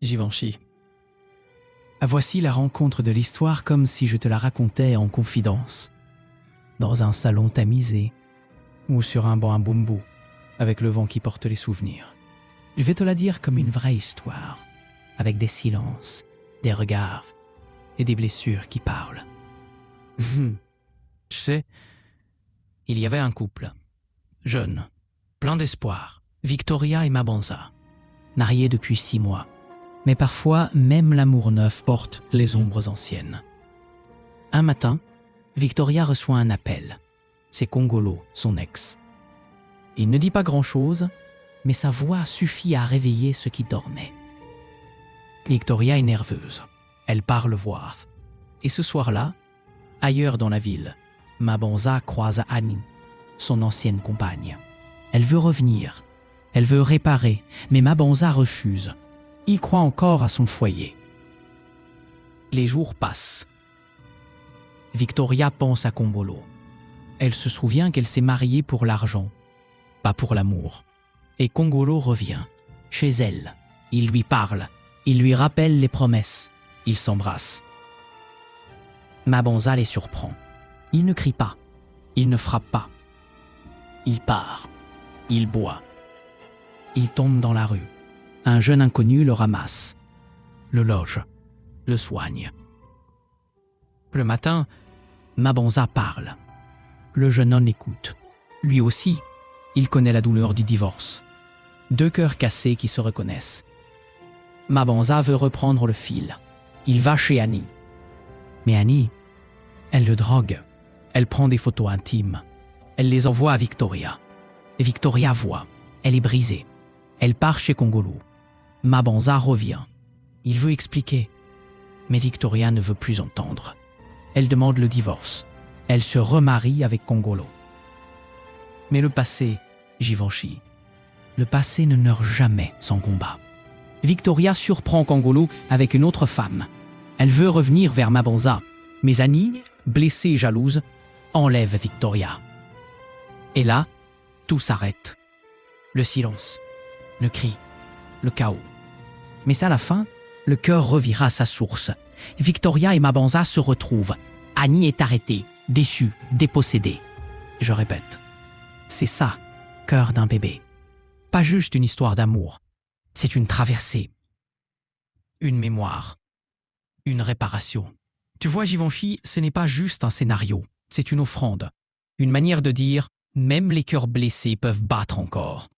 Givenchy. Voici la rencontre de l'histoire comme si je te la racontais en confidence. Dans un salon tamisé ou sur un banc à bambou, avec le vent qui porte les souvenirs. Je vais te la dire comme une vraie histoire, avec des silences, des regards et des blessures qui parlent. Tu sais, il y avait un couple, jeune, plein d'espoir, Victoria et Mabanza, mariés depuis 6 mois. Mais parfois, même l'amour neuf porte les ombres anciennes. Un matin, Victoria reçoit un appel. C'est Kongolo, son ex. Il ne dit pas grand-chose, mais sa voix suffit à réveiller ceux qui dormaient. Victoria est nerveuse. Elle part le voir. Et ce soir-là, ailleurs dans la ville, Mabanza croise Annie, son ancienne compagne. Elle veut revenir. Elle veut réparer, mais Mabanza refuse. Il croit encore à son foyer. Les jours passent. Victoria pense à Kongolo. Elle se souvient qu'elle s'est mariée pour l'argent, pas pour l'amour. Et Kongolo revient, chez elle. Il lui parle, il lui rappelle les promesses. Ils s'embrassent. Mabanza les surprend. Il ne crie pas, il ne frappe pas. Il part, il boit. Il tombe dans la rue. Un jeune inconnu le ramasse, le loge, le soigne. Le matin, Mabanza parle. Le jeune homme écoute. Lui aussi, il connaît la douleur du divorce. 2 cœurs cassés qui se reconnaissent. Mabanza veut reprendre le fil. Il va chez Annie. Mais Annie, elle le drogue. Elle prend des photos intimes. Elle les envoie à Victoria. Et Victoria voit. Elle est brisée. Elle part chez Kongolo. Mabanza revient. Il veut expliquer. Mais Victoria ne veut plus entendre. Elle demande le divorce. Elle se remarie avec Kongolo. Mais le passé, Givenchy, le passé ne meurt jamais sans combat. Victoria surprend Kongolo avec une autre femme. Elle veut revenir vers Mabanza. Mais Annie, blessée et jalouse, enlève Victoria. Et là, tout s'arrête. Le silence, le cri, le chaos. Mais à la fin, le cœur revira à sa source. Victoria et Mabanza se retrouvent. Annie est arrêtée, déçue, dépossédée. Je répète, c'est ça, cœur d'un bébé. Pas juste une histoire d'amour. C'est une traversée, une mémoire, une réparation. Tu vois, Givenchy, ce n'est pas juste un scénario, c'est une offrande. Une manière de dire, même les cœurs blessés peuvent battre encore.